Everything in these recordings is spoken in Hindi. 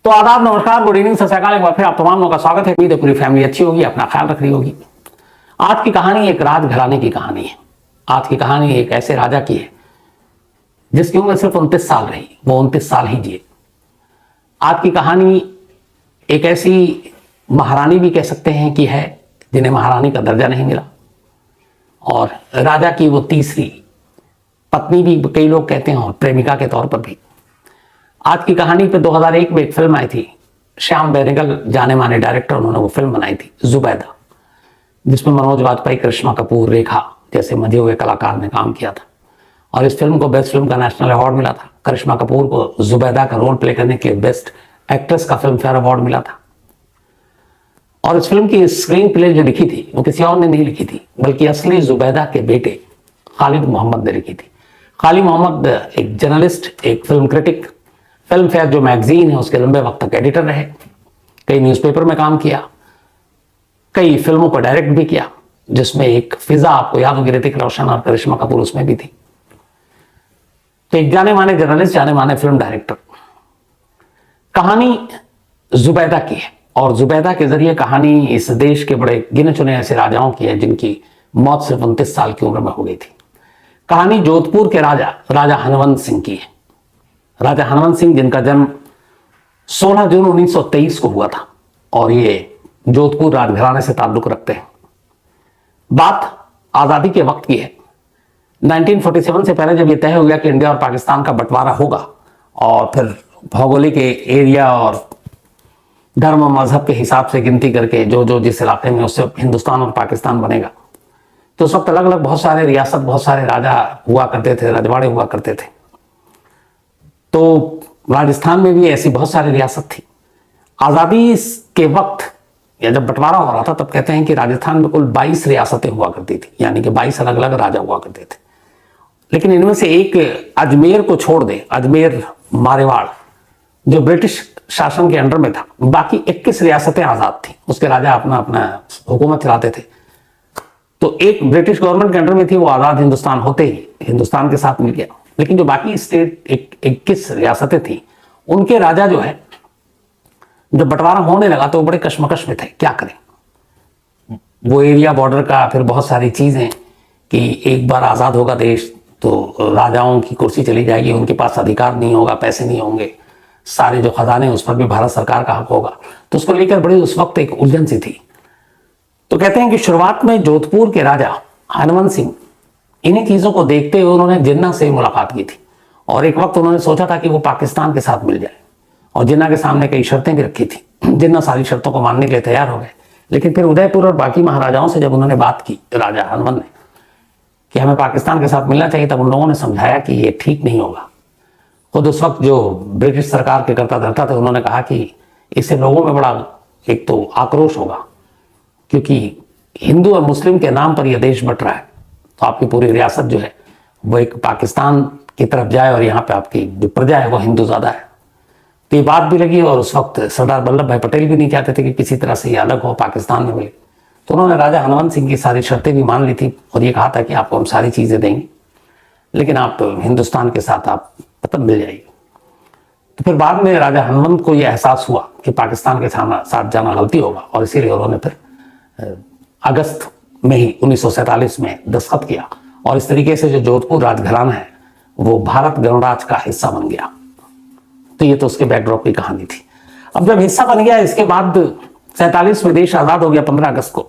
तो आदाब, नमस्कार, गुड इवनिंग, सत श्री अकाल। एक बार फिर आप तमाम लोगों का स्वागत है। उम्मीद है पूरी फैमिली अच्छी होगी, अपना ख्याल रख रही होगी। आज की कहानी एक राजघराने की कहानी है। आज की कहानी एक ऐसे राजा की है जिसकी उम्र सिर्फ 29 साल रही, वो 29 साल ही जिए। आज की कहानी एक ऐसी महारानी भी कह सकते हैं कि है जिन्हें महारानी का दर्जा नहीं मिला, और राजा की वो तीसरी पत्नी भी कई लोग कहते हैं, और प्रेमिका के तौर पर भी। आज की कहानी पे 2001 में एक फिल्म आई थी, श्याम बेनेगल जाने माने डायरेक्टर, उन्होंने वो फिल्म बनाई थी जुबैदा, जिसमें मनोज वाजपेयी, करिश्मा कपूर, रेखा जैसे मजे हुए कलाकार ने काम किया था। और इस फिल्म को बेस्ट फिल्म का नेशनल अवार्ड मिला था। करिश्मा कपूर को जुबैदा का रोल प्ले करने के लिए बेस्ट एक्ट्रेस का फिल्म फेयर अवार्ड मिला था। और इस फिल्म की स्क्रीन प्ले जो लिखी थी वो किसी और ने नहीं लिखी थी, बल्कि असली जुबैदा के बेटे खालिद मोहम्मद ने लिखी थी। खालिद मोहम्मद एक जर्नलिस्ट, एक फिल्म क्रिटिक, फिल्म फेयर जो मैगजीन है उसके लंबे वक्त तक एडिटर रहे, कई न्यूज़पेपर में काम किया, कई फिल्मों को डायरेक्ट भी किया, जिसमें एक फिजा आपको याद होगी, ऋतिक रोशन और करिश्मा कपूर उसमें भी थी। तो एक जाने माने जर्नलिस्ट, जाने माने फिल्म डायरेक्टर। कहानी जुबैदा की है, और जुबैदा के जरिए कहानी इस देश के बड़े गिने चुने ऐसे राजाओं की है जिनकी मौत सिर्फ 29 साल की उम्र में हो गई थी। कहानी जोधपुर के राजा हनवंत सिंह की है। राजा हनवंत सिंह जिनका जन्म 16 जून 1923 को हुआ था, और ये जोधपुर राजघराने से ताल्लुक रखते हैं। बात आजादी के वक्त की है। 1947 से पहले जब ये तय हो गया कि इंडिया और पाकिस्तान का बंटवारा होगा, और फिर भौगोलिक एरिया और धर्म और मजहब के हिसाब से गिनती करके जो जिस इलाके में उससे हिंदुस्तान और पाकिस्तान बनेगा, तो उस वक्त अलग अलग बहुत सारे रियासत, बहुत सारे राजा हुआ करते थे, रजवाड़े हुआ करते थे। तो राजस्थान में भी ऐसी बहुत सारी रियासत थी। आज़ादी के वक्त या जब बंटवारा हो रहा था तब कहते हैं कि राजस्थान में कुल 22 रियासतें हुआ करती थी, यानी कि 22 अलग अलग राजा हुआ करते थे। लेकिन इनमें से एक अजमेर को छोड़ दे, अजमेर मारवाड़ जो ब्रिटिश शासन के अंडर में था, बाकी 21 रियासतें आज़ाद थी, उसके राजा अपना अपना हुकूमत चलाते थे। तो एक ब्रिटिश गवर्नमेंट के अंडर में थी, वो आज़ाद हिंदुस्तान होते ही हिंदुस्तान के साथ मिल गया। लेकिन जो बाकी स्टेट 21 रियासतें थी, उनके राजा जो है, जब बंटवारा होने लगा तो वो बड़े कश्मकश में थे, क्या करें। वो एरिया बॉर्डर का, फिर बहुत सारी चीजें कि एक बार आज़ाद होगा देश तो राजाओं की कुर्सी चली जाएगी, उनके पास अधिकार नहीं होगा, पैसे नहीं होंगे, सारे जो खजाने उस पर भी भारत सरकार का हक होगा। तो उसको लेकर बड़ी उस वक्त एक उलझन सी थी। तो कहते हैं कि शुरुआत में जोधपुर के राजा हनवंत सिंह इन्हीं चीजों को देखते हुए उन्होंने जिन्ना से मुलाकात की थी, और एक वक्त उन्होंने सोचा था कि वो पाकिस्तान के साथ मिल जाए, और जिन्ना के सामने कई शर्तें भी रखी थी। जिन्ना सारी शर्तों को मानने के लिए तैयार हो गए। लेकिन फिर उदयपुर और बाकी महाराजाओं से जब उन्होंने बात की, राजा हनवंत ने, कि हमें पाकिस्तान के साथ मिलना चाहिए, तब उन लोगों ने समझाया कि ये ठीक नहीं होगा। खुद उस वक्त जो ब्रिटिश सरकार के कर्ता धर्ता थे, उन्होंने कहा कि इससे लोगों में बड़ा एक तो आक्रोश होगा, क्योंकि हिंदू और मुस्लिम के नाम पर यह देश बट रहा है, तो आपकी पूरी रियासत जो है वो एक पाकिस्तान की तरफ जाए, और यहाँ पे आपकी जो प्रजा है वो हिंदू ज्यादा है। तो ये बात भी लगी, और उस वक्त सरदार वल्लभ भाई पटेल भी नहीं चाहते थे कि किसी तरह से ये अलग हो, पाकिस्तान में मिले। तो उन्होंने राजा हनवंत सिंह की सारी शर्तें भी मान ली थी, और ये कहा था कि आपको हम सारी चीजें देंगे, लेकिन आप हिंदुस्तान के साथ आप मतलब मिल जाइए। तो फिर बाद में राजा हनवंत को यह एहसास हुआ कि पाकिस्तान के साथ जाना गलती होगा, और इसीलिए उन्होंने फिर अगस्त में ही 1947 में दस्तखत किया, और इस तरीके से जो जोधपुर राजघराना है वो भारत गणराज्य का हिस्सा बन गया। तो ये तो उसके बैकड्रॉप की कहानी थी। अब जब हिस्सा बन गया, इसके बाद 47 में देश आजाद हो गया 15 अगस्त को।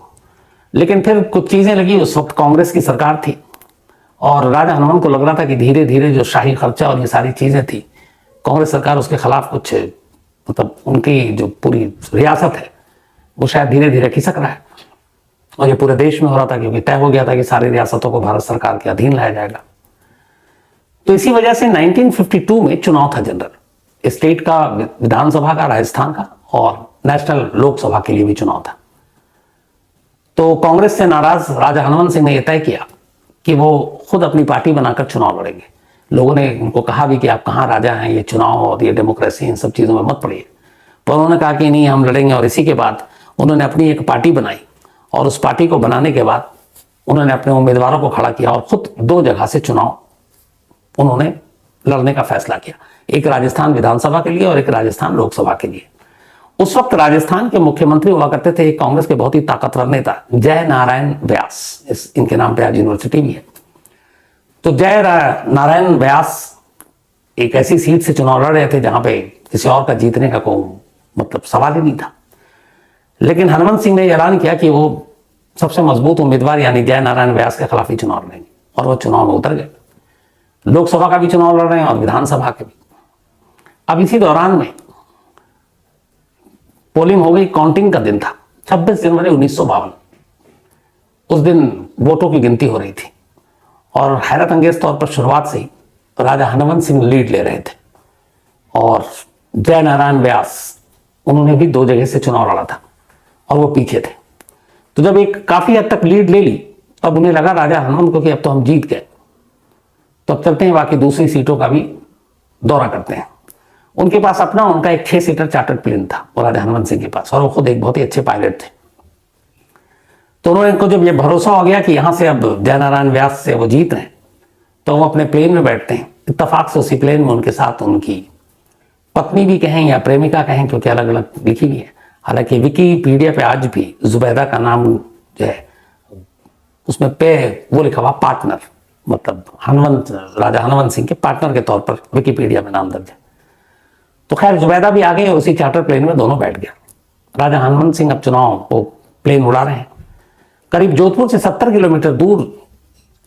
लेकिन फिर कुछ चीजें लगी, उस वक्त कांग्रेस की सरकार थी, और राजा हनवंत को लग रहा था कि धीरे धीरे जो शाही खर्चा और ये सारी चीजें थी, कांग्रेस सरकार उसके खिलाफ कुछ मतलब उनकी जो पूरी रियासत है वो शायद धीरे धीरे खिसक रहा है। और ये पूरे देश में हो रहा था, क्योंकि तय हो गया था कि सारी रियासतों को भारत सरकार के अधीन लाया जाएगा। तो इसी वजह से 1952 में चुनाव था जनरल, स्टेट का, विधानसभा का, राजस्थान का, और नेशनल लोकसभा के लिए भी चुनाव था। तो कांग्रेस से नाराज राजा हनवंत सिंह ने यह तय किया कि वो खुद अपनी पार्टी बनाकर चुनाव लड़ेंगे। लोगों ने उनको कहा भी कि आप कहाँ राजा हैं, ये चुनाव और ये डेमोक्रेसी, इन सब चीजों में मत पड़िए। पर उन्होंने कहा कि नहीं, हम लड़ेंगे। और इसी के बाद उन्होंने अपनी एक पार्टी बनाई, और उस पार्टी को बनाने के बाद उन्होंने अपने उम्मीदवारों को खड़ा किया, और खुद 2 जगह से चुनाव उन्होंने लड़ने का फैसला किया। एक राजस्थान विधानसभा के लिए और एक राजस्थान लोकसभा के लिए। उस वक्त राजस्थान के मुख्यमंत्री हुआ करते थे एक कांग्रेस के बहुत ही ताकतवर नेता जय नारायण व्यास, इनके नाम पे आज यूनिवर्सिटी भी है। तो जय नारायण व्यास एक ऐसी सीट से चुनाव लड़ रहे थे जहां पे किसी और का जीतने का कोई मतलब सवाल ही नहीं था। लेकिन हनुमंत सिंह ने ऐलान किया कि वो सबसे मजबूत उम्मीदवार यानी जय नारायण व्यास के खिलाफ ही चुनाव लड़ेंगे, और वो चुनाव में उतर गए। लोकसभा का भी चुनाव लड़ रहे हैं और विधानसभा के भी। अब इसी दौरान में पोलिंग हो गई, काउंटिंग का दिन था 26 जनवरी 1952। उस दिन वोटों की गिनती हो रही थी और हैरत अंगेज तौर पर शुरुआत से ही राजा हनुमंत सिंह लीड ले रहे थे और जय नारायण व्यास उन्होंने भी 2 जगह से चुनाव लड़ा था और वो पीछे थे। तो जब एक काफी हद तक लीड ले ली तब उन्हें लगा राजा हनुमंत को कि अब तो हम जीत गए, तो अब चलते हैं बाकी दूसरी सीटों का भी दौरा करते हैं। उनके पास अपना उनका एक 6 सीटर चार्टर्ड प्लेन था और राजा हनुमंत सिंह के पास, और वो खुद एक बहुत ही अच्छे पायलट थे। तो उनको जब ये भरोसा हो गया कि यहां से अब जय नारायण व्यास से वो जीत रहे हैं, तो वो अपने प्लेन में बैठते हैं। इत्तेफाक से उसी प्लेन में उनके साथ उनकी पत्नी भी कहें या प्रेमिका कहें, क्योंकि अलग अलग लिखी हुई है। हालांकि विकीपीडिया पे आज भी जुबैदा का नाम जो है उसमें पे वो लिखा हुआ पार्टनर, मतलब राजा हनुमंत सिंह के पार्टनर के तौर पर विकीपीडिया में नाम दर्ज है। तो खैर जुबैदा भी आ गए, उसी चार्टर प्लेन में दोनों बैठ गया। राजा हनुमंत सिंह अब चुनाव वो प्लेन उड़ा रहे हैं। करीब जोधपुर से 70 किलोमीटर दूर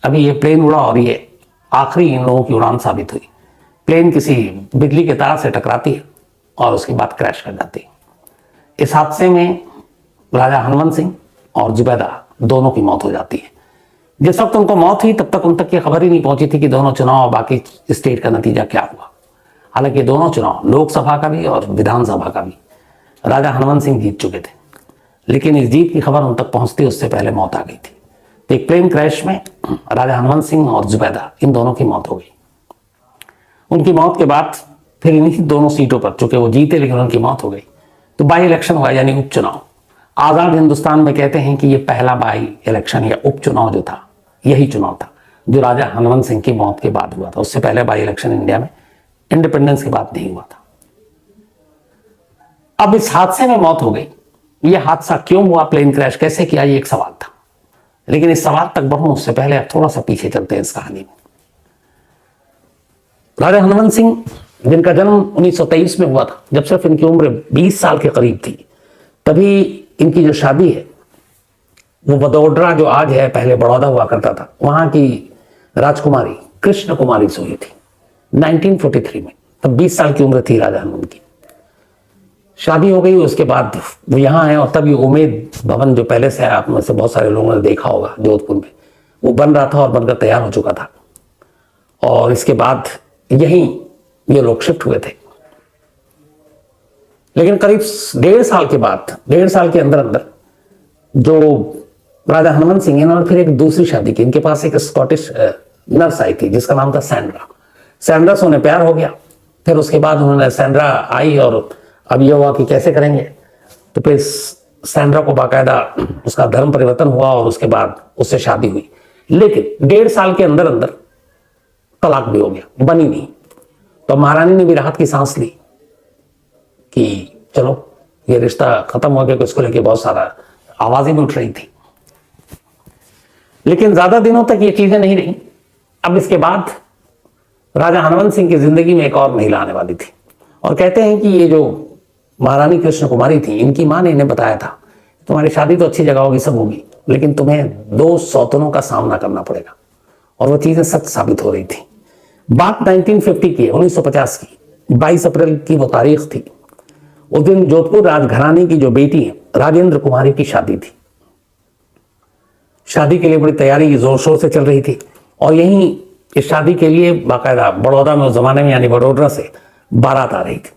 अभी ये प्लेन उड़ा और ये आखिरी इन लोगों की उड़ान साबित हुई। प्लेन किसी बिजली के तार से टकराती है और उसके बाद क्रैश कर जाती है। इस हादसे में राजा हनुमंत सिंह और जुबैदा दोनों की मौत हो जाती है। जिस वक्त उनको मौत हुई तब तक उन तक ये खबर ही नहीं पहुंची थी कि दोनों चुनाव बाकी स्टेट का नतीजा क्या हुआ। हालांकि दोनों चुनाव लोकसभा का भी और विधानसभा का भी राजा हनुमंत सिंह जीत चुके थे, लेकिन इस जीत की खबर उन तक पहुंचती उससे पहले मौत आ गई थी। तो एक प्लेन क्रैश में राजा हनुमंत सिंह और जुबैदा इन दोनों की मौत हो गई। उनकी मौत के बाद फिर इन्हीं दोनों सीटों पर, चूंकि वो जीते लेकिन उनकी मौत हो गई, तो बाई इलेक्शन हुआ यानी उपचुनाव। आजाद हिंदुस्तान में कहते हैं कि ये पहला बाई इलेक्शन या उपचुनाव जो था यही चुनाव था जो राजा हनुमंत सिंह की मौत के बाद हुआ था। उससे पहले बाई इलेक्शन इंडिया में इंडिपेंडेंस के बाद नहीं हुआ था। अब इस हादसे में मौत हो गई। यह हादसा क्यों हुआ, प्लेन क्रैश कैसे किया, ये एक सवाल था। लेकिन इस सवाल तक बढ़ूं उससे पहले अब थोड़ा सा पीछे चलते हैं इस कहानी में। राजा हनुमंत सिंह जिनका जन्म 1923 में हुआ था, जब सिर्फ इनकी उम्र 20 साल के करीब थी, तभी इनकी जो शादी है वो वडोदरा जो आज है पहले बड़ौदा हुआ करता था, वहां की राजकुमारी कृष्ण कुमारी से हुई थी 1943 में। तब 20 साल की उम्र थी राजा हनुमंत की। शादी हो गई, उसके बाद वो यहाँ आए और तब ये उम्मेद भवन जो पहले से आप में से बहुत सारे लोगों ने देखा होगा जोधपुर में, वो बन रहा था और बनकर तैयार हो चुका था। और इसके बाद यहीं ये लोग शिफ्ट हुए थे। लेकिन करीब 1.5 साल के बाद, 1.5 साल के अंदर अंदर जो राजा हनुमंत सिंह इन्होंने फिर एक दूसरी शादी की। इनके पास एक स्कॉटिश नर्स आई थी जिसका नाम था सैंड्रा। सैंड्रा से उन्हें प्यार हो गया। फिर उसके बाद उन्होंने सैंड्रा आई और अब यह हुआ कि कैसे करेंगे, तो फिर सैंड्रा को बाकायदा उसका धर्म परिवर्तन हुआ और उसके बाद उससे शादी हुई। लेकिन 1.5 साल के अंदर अंदर तलाक भी हो गया, बनी नहीं। तो महारानी ने भी राहत की सांस ली कि चलो ये रिश्ता खत्म हो गया। इसको लेके बहुत सारा आवाजें भी उठ रही थी, लेकिन ज्यादा दिनों तक ये चीजें नहीं रही। अब इसके बाद राजा हनुमंत सिंह की जिंदगी में एक और महिला आने वाली थी और कहते हैं कि ये जो महारानी कृष्ण कुमारी थी, इनकी मां ने इन्हें बताया था तुम्हारी शादी तो अच्छी जगह होगी, सब होगी, लेकिन तुम्हें 2 सौतनों का सामना करना पड़ेगा। और वो चीजें सच साबित हो रही थी। बात 1950 की, 1950 की 22 अप्रैल की वो तारीख थी। उस दिन जोधपुर राजघराने की जो बेटी है राजेंद्र कुमारी की शादी थी। शादी के लिए बड़ी तैयारी जोर शोर से चल रही थी और यहीं इस शादी के लिए बाकायदा बड़ौदा में उस जमाने में यानी वडोदरा से बारात आ रही थी।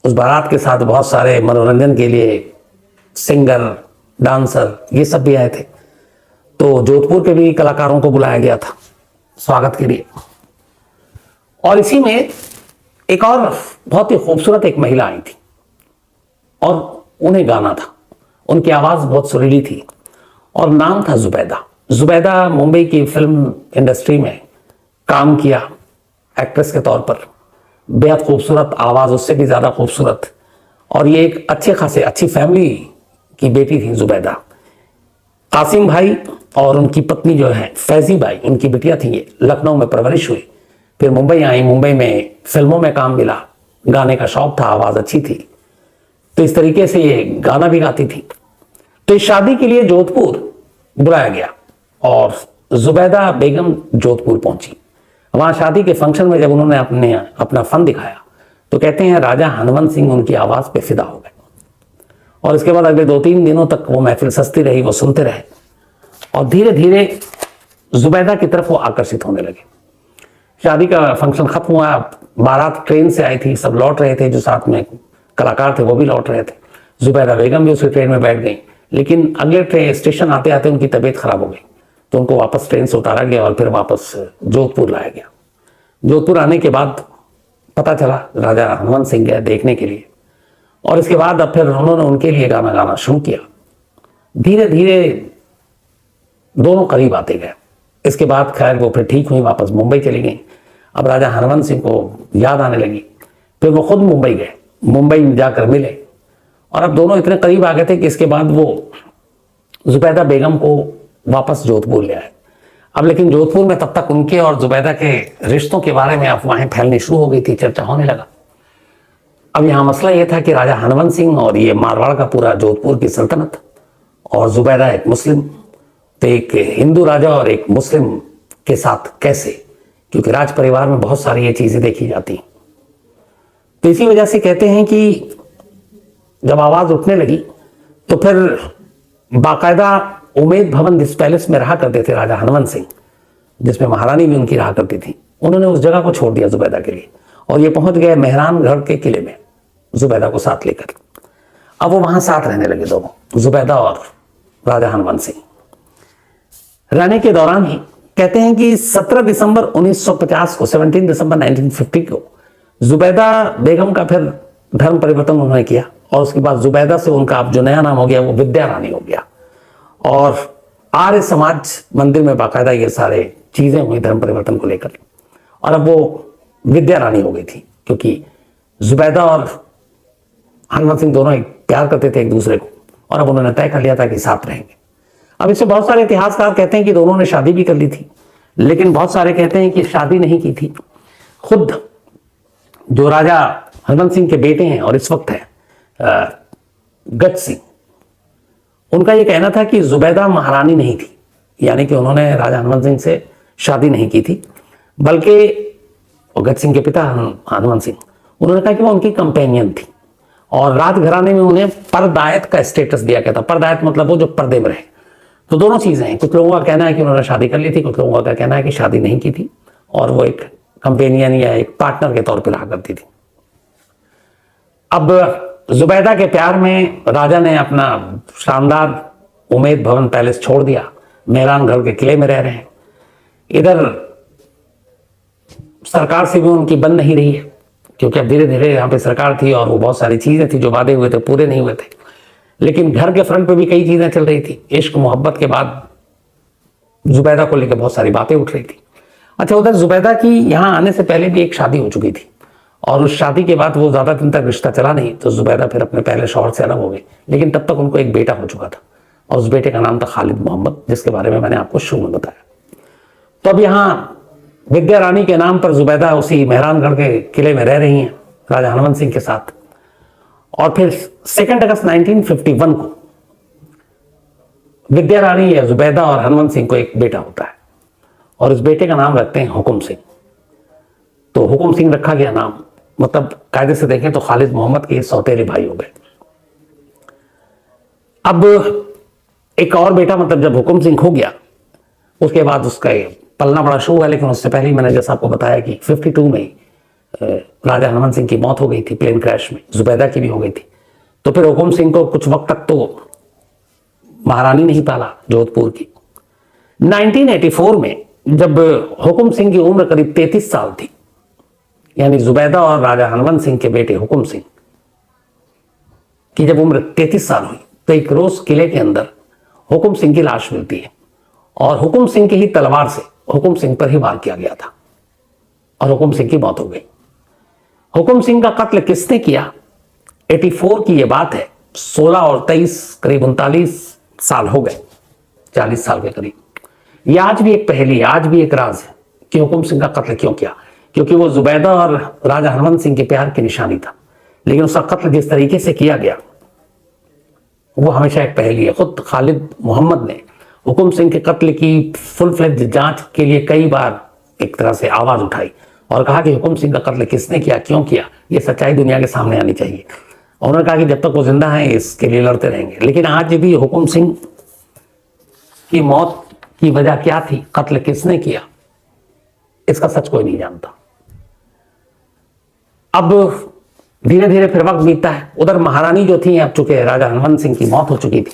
उस बारात के साथ बहुत सारे मनोरंजन के लिए सिंगर, डांसर ये सब भी आए थे। तो जोधपुर के भी कलाकारों को बुलाया गया था स्वागत के लिए। और इसी में एक और बहुत ही खूबसूरत एक महिला आई थी और उन्हें गाना था। उनकी आवाज बहुत सुरीली थी और नाम था जुबैदा। जुबैदा मुंबई की फिल्म इंडस्ट्री में काम किया एक्ट्रेस के तौर पर। बेहद खूबसूरत आवाज़, उससे भी ज़्यादा खूबसूरत। और ये एक अच्छे खासे अच्छी फैमिली की बेटी थी जुबैदा। कासिम भाई और उनकी पत्नी जो है फैजी बाई, उनकी बिटिया थी ये, लखनऊ में परवरिश हुई, फिर मुंबई आई, मुंबई में फिल्मों में काम मिला, गाने का शौक था, आवाज़ अच्छी थी, तो इस तरीके से ये गाना भी गाती थी। तो इस शादी के लिए जोधपुर बुलाया गया और जुबैदा बेगम जोधपुर पहुंची। वहां शादी के फंक्शन में जब उन्होंने अपना फन दिखाया तो कहते हैं राजा हनुमंत सिंह उनकी आवाज पे फिदा हो गए। और इसके बाद अगले 2-3 दिनों तक वो महफिल सजती रही, वो सुनते रहे और धीरे धीरे जुबैदा की तरफ वो आकर्षित होने लगे। शादी का फंक्शन खत्म हुआ, बारात ट्रेन से आई थी, सब लौट रहे थे, जो साथ में कलाकार थे वो भी लौट रहे थे। जुबैदा बेगम भी उसी ट्रेन में बैठ गई, लेकिन अगले ट्रेन स्टेशन आते आते उनकी तबीयत खराब हो गई, तो उनको वापस ट्रेन से उतारा गया और फिर वापस जोधपुर लाया गया। जोधपुर आने के बाद पता चला राजा हनुमंत सिंह गए देखने के लिए, और इसके बाद अब फिर उन्होंने उनके लिए गाना गाना शुरू किया। धीरे धीरे दोनों करीब आते गए। इसके बाद खैर वो फिर ठीक हुई, वापस मुंबई चली गई। अब राजा हनुमंत सिंह को याद आने लगी, फिर वो खुद मुंबई गए, मुंबई में जाकर मिले और अब दोनों इतने करीब आ गए थे कि इसके बाद वो जुबैदा बेगम को वापस जोधपुर ले आए। अब लेकिन जोधपुर में तब तक उनके और जुबैदा के रिश्तों के बारे में अफवाहें फैलनी शुरू हो गई थी, चर्चा होने लगा। अब यहाँ मसला ये था कि राजा हनुमंत सिंह और ये मारवाड़ का पूरा जोधपुर की सल्तनत, और जुबैदा एक मुस्लिम, तो एक हिंदू राजा और एक मुस्लिम के साथ कैसे, क्योंकि राज परिवार में बहुत सारी ये चीजें देखी जाती। तो इसी वजह से कहते हैं कि जब आवाज उठने लगी तो फिर बाकायदा उमेद भवन जिस पैलेस में रहा करते थे राजा हनुमंत सिंह, जिसमें महारानी भी उनकी रहा करती थी, उन्होंने उस जगह को छोड़ दिया जुबैदा के लिए और ये पहुंच गए मेहरानगढ़ के किले में जुबैदा को साथ लेकर। अब वो वहां साथ रहने लगे दोनों, जुबैदा और राजा हनुमंत सिंह। रहने के दौरान ही कहते हैं कि 17 दिसंबर 1950 को, 17 दिसंबर 1950 को जुबैदा बेगम का फिर धर्म परिवर्तन उन्होंने किया और उसके बाद जुबैदा से उनका अब जो नया नाम हो गया वो विद्या रानी हो गया। और आर्य समाज मंदिर में बाकायदा ये सारे चीजें हुई धर्म परिवर्तन को लेकर, और अब वो विद्या रानी हो गई थी, क्योंकि जुबैदा और हनुमंत सिंह दोनों प्यार करते थे एक दूसरे को, और अब उन्होंने तय कर लिया था कि साथ रहेंगे। अब इससे बहुत सारे इतिहासकार कहते हैं कि दोनों ने शादी भी कर ली थी, लेकिन बहुत सारे कहते हैं कि शादी नहीं की थी। खुद जो राजा हनुमंत सिंह के बेटे हैं और इस वक्त है गज सिंह, उनका यह कहना था कि जुबैदा महारानी नहीं थी, यानी कि उन्होंने राजा हनुमंत सिंह से शादी नहीं की थी, बल्कि गज सिंह के पिता हनुमंत सिंह, उन्होंने कहा कि वो उनकी कंपेनियन थी और राजघराने में उन्हें परदायत का स्टेटस दिया गया था। परदायत मतलब वो जो पर्दे में रहे। तो दोनों चीजें हैं, कुछ लोगों का कहना है कि उन्होंने शादी कर ली थी, कुछ लोगों का कहना है कि शादी नहीं की थी और वो एक कंपेनियन या एक पार्टनर के तौर पर रहा करती थी। अब जुबैदा के प्यार में राजा ने अपना शानदार उमेद भवन पैलेस छोड़ दिया, मेहरानगढ़ के किले में रह रहे हैं। इधर सरकार से भी उनकी बन नहीं रही है, क्योंकि अब धीरे धीरे यहाँ पे सरकार थी और वो बहुत सारी चीजें थी जो वादे हुए थे पूरे नहीं हुए थे। लेकिन घर के फ्रंट पे भी कई चीजें चल रही थी। इश्क मोहब्बत के बाद जुबैदा को लेकर बहुत सारी बातें उठ रही थी। अच्छा, उधर जुबैदा की यहाँ आने से पहले भी एक शादी हो चुकी थी और उस शादी के बाद वो ज्यादा दिन तक रिश्ता चला नहीं, तो जुबैदा फिर अपने पहले शौहर से अलग हो गई। लेकिन तब तक उनको एक बेटा हो चुका था और उस बेटे का नाम था खालिद मोहम्मद, जिसके बारे में मैंने आपको शुरू में बताया। तो अब यहाँ विद्या रानी के नाम पर जुबैदा उसी मेहरानगढ़ के किले में रह रही हैं राजा हनुमंत सिंह के साथ। और फिर 2 अगस्त 1951 को विद्या रानी या जुबैदा और हनुमंत सिंह को एक बेटा होता है और इस बेटे का नाम रखते हैं हुकुम सिंह। तो हुकुम सिंह रखा गया नाम, मतलब कायदे से देखें तो खालिद मोहम्मद के सौतेले भाई हो गए। अब एक और बेटा, मतलब जब हुकुम सिंह हो गया उसके बाद उसका पलना बड़ा शुरू हुआ। लेकिन उससे पहले ही मैंने जैसा आपको बताया कि 52 में राजा हनुमंत सिंह की मौत हो गई थी प्लेन क्रैश में, जुबैदा की भी हो गई थी। तो फिर हुकुम सिंह को कुछ वक्त तक तो महारानी नहीं पाला जोधपुर की। 1984 में जब हुकुम सिंह की उम्र करीब 33 साल थी, यानी जुबैदा और राजा हनुमंत सिंह के बेटे हुकुम सिंह की जब उम्र 33 साल हुई, तो एक रोज किले के अंदर हुकुम सिंह की लाश मिलती है और हुकुम सिंह की ही तलवार से हुकुम सिंह पर ही वार किया गया था और हुकुम सिंह की मौत हो गई। हुकुम सिंह का कत्ल किसने किया? 84 की ये बात है। 16 और 23 करीब 39 साल हो गए, 40 साल के करीब। ये आज भी एक पहेली, आज भी एक राज है कि हुकुम सिंह का कत्ल क्यों किया। क्योंकि वो जुबैदा और राजा हरवंत सिंह के प्यार की निशानी था, लेकिन उसका कत्ल जिस तरीके से किया गया वो हमेशा एक पहेली है। खुद खालिद मोहम्मद ने हुकुम सिंह के कत्ल की फुल फ्लेज जांच के लिए कई बार एक तरह से आवाज उठाई और कहा कि हुकुम सिंह का कत्ल किसने किया, क्यों किया, ये सच्चाई दुनिया के सामने आनी चाहिए। और उन्होंने कहा कि जब तक वो जिंदा हैं इसके लिए लड़ते रहेंगे। लेकिन आज भी हुकुम सिंह की मौत की वजह क्या थी, कत्ल किसने किया, इसका सच कोई नहीं जानता। अब धीरे धीरे फिर वक्त बीतता है। उधर महारानी जो थी, अब चूंकि राजा हरवंत सिंह की मौत हो चुकी थी,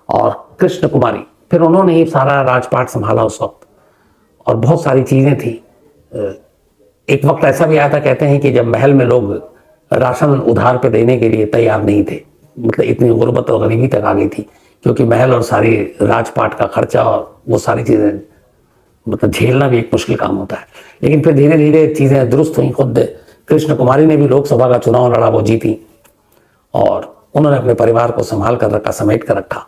और कृष्ण कुमारी, फिर उन्होंने ही सारा राजपाट संभाला उस वक्त, और बहुत सारी चीजें थी। एक वक्त ऐसा भी आया था, कहते हैं कि जब महल में लोग राशन उधार पे देने के लिए तैयार नहीं थे, मतलब इतनी गुर्बत और गरीबी तक आ गई थी, क्योंकि महल और सारी राजपाट का खर्चा और वो सारी चीजें मतलब झेलना भी एक मुश्किल काम होता है। लेकिन फिर धीरे धीरे चीजें दुरुस्त हुई। खुद कृष्ण कुमारी ने भी लोकसभा का चुनाव लड़ा, वो जीती, और उन्होंने अपने परिवार को संभाल कर रखा, समेट कर रखा।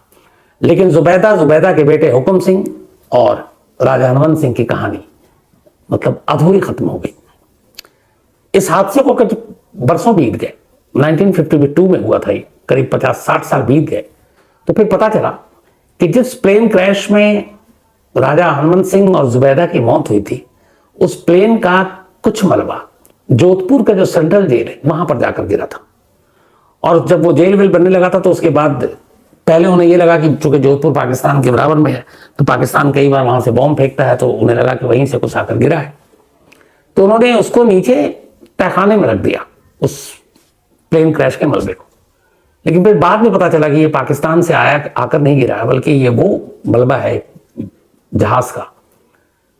लेकिन जुबैदा के बेटे हुकुम सिंह और राजा हरवंत सिंह की कहानी मतलब अधूरी खत्म हो गई। इस हादसे को करीब बरसों बीत गए, 1952 में हुआ था ये, करीब 50-60 साल बीत गए। तो फिर पता चला कि जिस प्लेन क्रैश में राजा हरवंत सिंह और जुबैदा की मौत हुई थी, उस प्लेन का कुछ मलबा जोधपुर का जो सेंट्रल जेल है वहां पर जाकर गिरा था। और जब वो जेल वेल बनने लगा था तो उसके बाद पहले उन्हें ये लगा कि चूंकि जोधपुर पाकिस्तान के बराबर में है, तो पाकिस्तान कई बार वहां से बॉम्ब फेंकता है, तो उन्हें लगा कि वहीं से कुछ आकर गिरा है। तो उन्होंने उसको नीचे तहखाने में रख दिया, उस प्लेन क्रैश के मलबे को। लेकिन फिर बाद में पता चला कि ये पाकिस्तान से आकर नहीं गिरा है, बल्कि ये वो मलबा है जहाज का,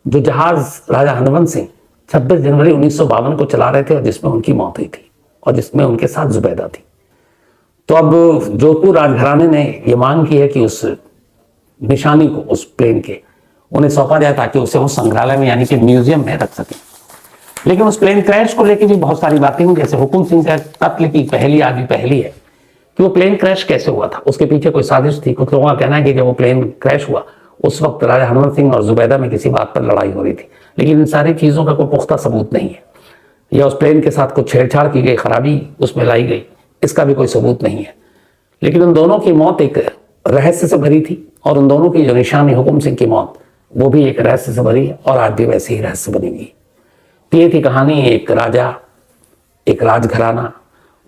जो जहाज राजा हरवंत सिंह 26 जनवरी 1952 को चला रहे थे, और जिसमें उनकी मौत हुई थी, और जिसमें उनके साथ जुबैदा थी। तो अब जोधपुर राजघराने ने यह मांग की है कि उस निशानी को, उस प्लेन के, उन्हें सौंपा जाए ताकि उसे उस संग्रहालय में यानी कि म्यूजियम में रख सकें। लेकिन उस प्लेन क्रैश को लेकर भी बहुत सारी बातें हुई। जैसे हुकुम सिंह का कत्ल की पहली आज भी पहली है कि वो प्लेन क्रैश कैसे हुआ था, उसके पीछे कोई साजिश थी। कुछ लोगों का कहना है कि जब वो प्लेन क्रैश हुआ उस वक्त राजा हरवंत सिंह और जुबैदा में किसी बात पर लड़ाई हो रही थी, लेकिन इन सारी चीजों का कोई पुख्ता सबूत नहीं है। या उस प्लेन के साथ कुछ छेड़छाड़ की गई, खराबी उसमें लाई गई, इसका भी कोई सबूत नहीं है। लेकिन उन दोनों की मौत एक रहस्य से भरी थी, और उन दोनों की जो निशानी हुकुम सिंह की मौत, वो भी एक रहस्य से भरी है, और आज भी वैसे ही रहस्य बनी हुई। तो ये थी कहानी, एक राजा, एक राजघराना,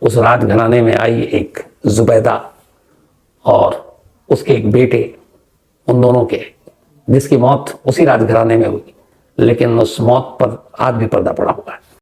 उस राजघराने में आई एक जुबैदा और उसके एक बेटे, उन दोनों के, जिसकी मौत उसी राजघराने में हुई, लेकिन उस मौत पर आज भी पर्दा पड़ा हुआ है।